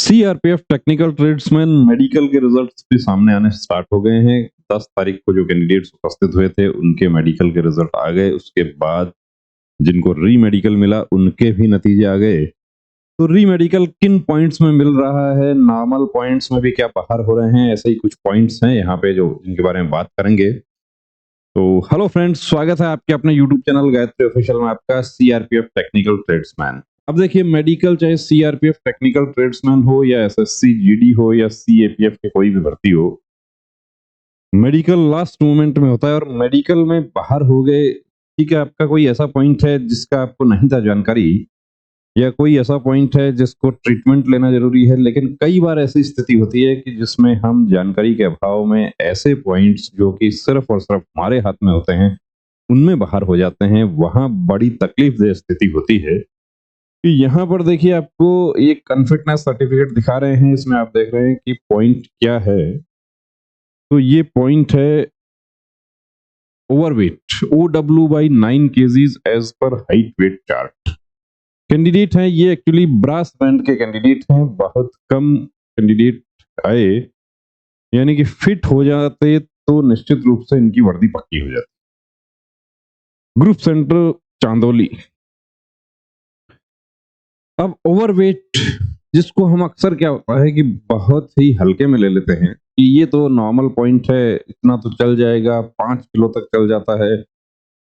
CRPF technical tradesman medical के results भी सामने आने स्टार्ट हो गए हैं। 10 तारीख को जो कैंडिडेट्स उपस्थित हुए थे उनके मेडिकल के रिजल्ट आ गए। उसके बाद जिनको री मेडिकल मिला उनके भी नतीजे आ गए। तो री मेडिकल किन पॉइंट्स में मिल रहा है, नॉर्मल पॉइंट्स में भी क्या बाहर हो रहे हैं, ऐसे ही कुछ पॉइंट्स हैं यहाँ पे जो जिनके बारे में बात करेंगे। तो हेलो फ्रेंड्स, स्वागत है आपके अपने यूट्यूब चैनल गायत्री ऑफिशियल में आपका सीआरपीएफ टेक्निकल ट्रेड्समैन। अब देखिए, मेडिकल चाहे सीआरपीएफ टेक्निकल ट्रेड्समैन हो या एसएससी जीडी हो या सीएपीएफ के कोई भी भर्ती हो, मेडिकल लास्ट मोमेंट में होता है। और मेडिकल में बाहर हो गए, ठीक है, आपका कोई ऐसा पॉइंट है जिसका आपको नहीं था जानकारी, या कोई ऐसा पॉइंट है जिसको ट्रीटमेंट लेना जरूरी है, लेकिन कई बार ऐसी स्थिति होती है कि जिसमें हम जानकारी के अभाव में ऐसे पॉइंट्स जो कि सिर्फ और सिर्फ हमारे हाथ में होते हैं उनमें बाहर हो जाते हैं। वहां बड़ी तकलीफदेह स्थिति होती है कि यहाँ पर देखिए, आपको एक अनफिटनेस सर्टिफिकेट दिखा रहे हैं। इसमें आप देख रहे हैं कि पॉइंट क्या है। तो ये पॉइंट है overweight, OW by 9 kgs as per height weight chart. Candidate हैं ये, एक्चुअली ब्रास बैंड के कैंडिडेट हैं। बहुत कम कैंडिडेट आए, यानी कि फिट हो जाते तो निश्चित रूप से इनकी वर्दी पक्की हो जाती। Group centre Chandoli. अब ओवरवेट, जिसको हम अक्सर क्या होता है कि बहुत ही हल्के में ले लेते हैं कि ये तो नॉर्मल पॉइंट है, इतना तो चल जाएगा, 5 किलो तक चल जाता है।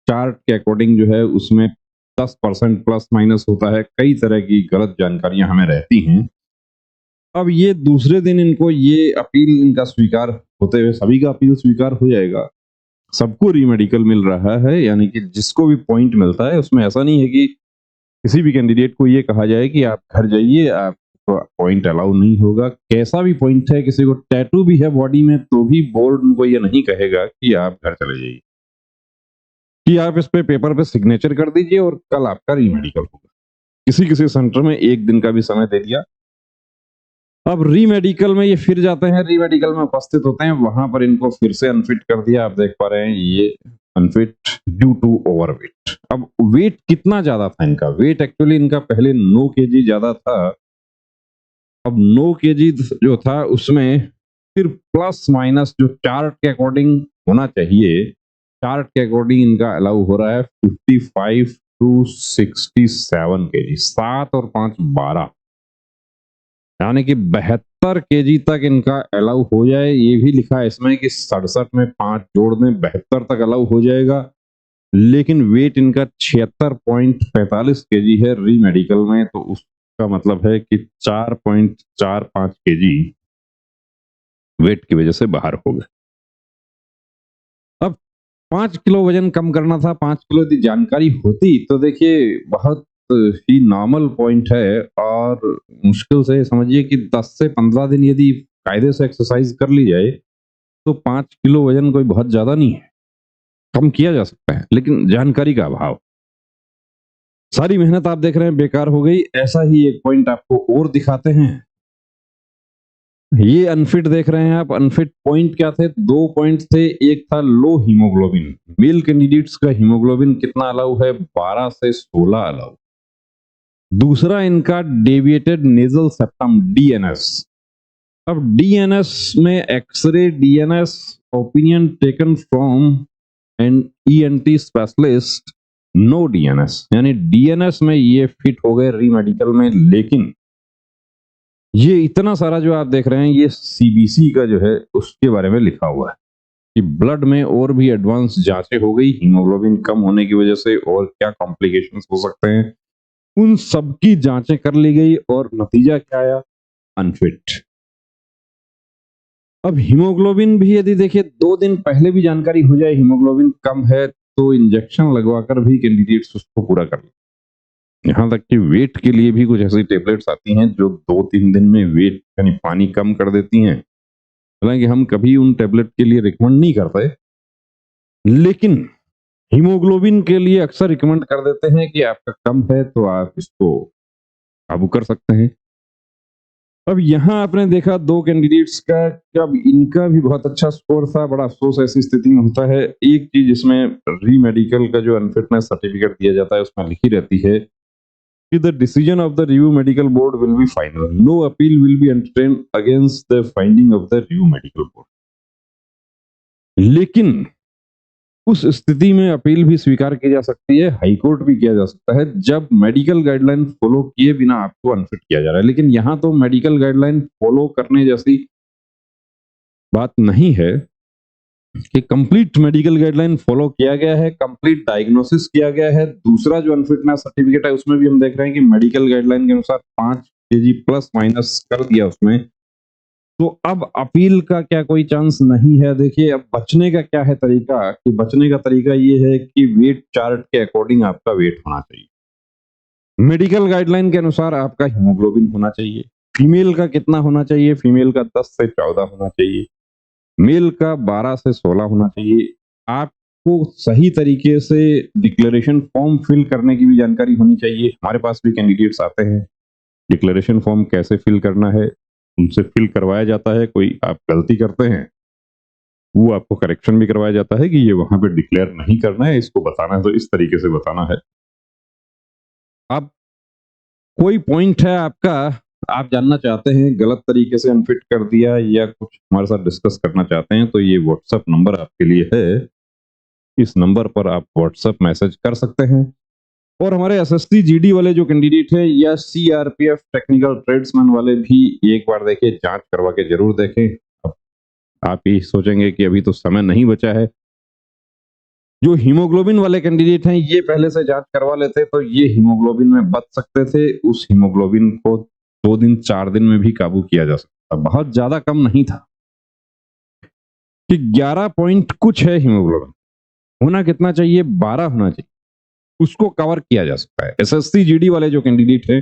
चार्ट के अकॉर्डिंग जो है उसमें 10% प्लस माइनस होता है। कई तरह की गलत जानकारियां हमें रहती हैं। अब ये दूसरे दिन इनको ये अपील इनका स्वीकार होते हुए, सभी का अपील स्वीकार हो जाएगा, सबको रीमेडिकल मिल रहा है। यानी कि जिसको भी पॉइंट मिलता है उसमें ऐसा नहीं है कि किसी भी कैंडिडेट को ये कहा जाए कि आप घर जाइए, आपको पॉइंट अलाउ नहीं होगा। कैसा भी पॉइंट है, किसी को टैटू भी है बॉडी में तो भी बोर्ड उनको ये नहीं कहेगा कि आप घर चले जाइए, कि आप इस पे पेपर पे सिग्नेचर कर दीजिए और कल आपका रीमेडिकल होगा। किसी किसी सेंटर में एक दिन का भी समय दे दिया। अब रीमेडिकल में ये फिर जाते हैं, रीमेडिकल में उपस्थित होते हैं, वहां पर इनको फिर से अनफिट कर दिया। आप देख पा रहे हैं ये अनफिट ड्यू टू ओवरवेट। अब वेट कितना ज्यादा था इनका? वेट एक्चुअली इनका पहले 9 केजी ज्यादा था। अब 9 केजी जो था उसमें फिर प्लस माइनस जो चार्ट के अकॉर्डिंग होना चाहिए, चार्ट के अकॉर्डिंग इनका अलाउ हो रहा है 55 टू 67 केजी। 7 और 5 12, यानी कि 72 केजी तक इनका अलाउ हो जाए। ये भी लिखा है इसमें कि 67 में 5 जोड़ दें, 72 तक अलाउ हो जाएगा। लेकिन वेट इनका 76.45 केजी है री मेडिकल में, तो उसका मतलब है कि 4.45 केजी वेट की वजह से बाहर हो गए। अब 5 किलो वजन कम करना था। 5 किलो यदि जानकारी होती तो देखिए बहुत ही नॉर्मल पॉइंट है, और मुश्किल से समझिए कि 10 से 15 दिन यदि कायदे से एक्सरसाइज कर ली जाए तो 5 किलो वजन कोई बहुत ज्यादा नहीं है, कम किया जा सकता है। लेकिन जानकारी का अभाव, सारी मेहनत आप देख रहे हैं बेकार हो गई। ऐसा ही एक पॉइंट आपको और दिखाते हैं। ये अनफिट देख रहे हैं आप। अनफिट पॉइंट क्या थे? 2 पॉइंट थे। एक था लो हीमोग्लोबिन। मेल कैंडिडेट्स का हीमोग्लोबिन कितना अलाउ है? 12 से 16 अलाउ। दूसरा इनका डेविएटेड नेजल सेप्टम, डीएनएस। अब डीएनएस में X-ray DNS opinion taken from an ENT specialist, no DNS, यानी डीएनएस में ये फिट हो गए री मेडिकल में। लेकिन ये इतना सारा जो आप देख रहे हैं ये सीबीसी का जो है उसके बारे में लिखा हुआ है कि ब्लड में और भी एडवांस जांचें हो गई हीमोग्लोबिन कम होने की वजह से, और क्या कॉम्प्लिकेशंस हो सकते हैं उन सब की जांचें कर ली गई, और नतीजा क्या आया? अनफिट। अब हीमोग्लोबिन भी यदि देखिए 2 दिन पहले भी जानकारी हो जाए हीमोग्लोबिन कम है तो इंजेक्शन लगवाकर भी कैंडिडेट्स उसको पूरा कर ले। यहाँ तक कि वेट के लिए भी कुछ ऐसी टेबलेट्स आती हैं जो 2-3 दिन में वेट यानी पानी कम कर देती हैं। हालांकि हम कभी उन टेबलेट के लिए रिकमेंड नहीं करते, लेकिन हीमोग्लोबिन के लिए अक्सर रिकमेंड कर देते हैं कि आपका कम है तो आप इसको काबू कर सकते हैं। अब यहाँ आपने देखा 2 कैंडिडेट्स का, अब इनका भी बहुत अच्छा स्कोर था। बड़ा अफसोस ऐसी स्थिति में होता है। एक चीज इसमें री मेडिकल का जो अनफिटनेस सर्टिफिकेट दिया जाता है उसमें लिखी रहती है कि the decision of the review medical board will be final, no appeal will be entertained against the finding of the review medical board. लेकिन उस स्थिति में अपील भी स्वीकार की जा सकती है, हाईकोर्ट भी किया जा सकता है, जब मेडिकल गाइडलाइन फॉलो किए बिना आपको अनफिट किया जा रहा है। लेकिन यहां तो मेडिकल गाइडलाइन फॉलो करने जैसी बात नहीं है कि कंप्लीट मेडिकल गाइडलाइन फॉलो किया गया है, कंप्लीट डायग्नोसिस किया गया है। दूसरा जो अनफिटनेस सर्टिफिकेट है उसमें भी हम देख रहे हैं कि मेडिकल गाइडलाइन के अनुसार 5 kg प्लस माइनस कर दिया उसमें। तो अब अपील का क्या कोई चांस नहीं है? देखिए, अब बचने का क्या है तरीका, कि बचने का तरीका ये है कि वेट चार्ट के अकॉर्डिंग आपका वेट होना चाहिए। मेडिकल गाइडलाइन के अनुसार आपका हीमोग्लोबिन होना चाहिए। फीमेल का कितना होना चाहिए? फीमेल का 10 से 14 होना चाहिए, मेल का 12 से 16 होना चाहिए। आपको सही तरीके से डिक्लेरेशन फॉर्म फिल करने की भी जानकारी होनी चाहिए। हमारे पास भी कैंडिडेट्स आते हैं, डिक्लेरेशन फॉर्म कैसे फिल करना है उनसे फिल करवाया जाता है। कोई आप गलती करते हैं, वो आपको करेक्शन भी करवाया जाता है कि ये वहां पे डिक्लेयर नहीं करना है, इसको बताना है तो इस तरीके से बताना है। अब कोई पॉइंट है आपका, आप जानना चाहते हैं गलत तरीके से अनफिट कर दिया या कुछ हमारे साथ डिस्कस करना चाहते हैं, तो ये व्हाट्सएप नंबर आपके लिए है। इस नंबर पर आप व्हाट्सएप मैसेज कर सकते हैं। और हमारे एसएससी जीडी वाले जो कैंडिडेट है या सीआरपीएफ टेक्निकल ट्रेड्समैन वाले भी एक बार देखिए, जांच करवा के जरूर देखें। अब आप ये सोचेंगे कि अभी तो समय नहीं बचा है। जो हीमोग्लोबिन वाले कैंडिडेट हैं, ये पहले से जांच करवा लेते तो ये हीमोग्लोबिन में बच सकते थे। उस हीमोग्लोबिन को 2 दिन 4 दिन में भी काबू किया जा सकता, बहुत ज्यादा कम नहीं था कि 11 पॉइंट कुछ है हीमोग्लोबिन, होना कितना चाहिए? 12 होना चाहिए, उसको कवर किया जा सकता है। एसएससी जीडी वाले जो कैंडिडेट हैं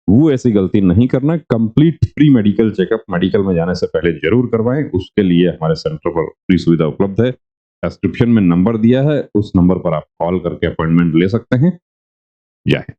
वो ऐसी गलती नहीं करना। Complete free medical checkup medical में जाने से पहले जरूर करवाएं। उसके लिए हमारे सेंटर पर फ्री सुविधा उपलब्ध है। डिस्क्रिप्शन में नंबर दिया है, उस नंबर पर आप कॉल करके अपॉइंटमेंट ले सकते हैं। जय हिंद।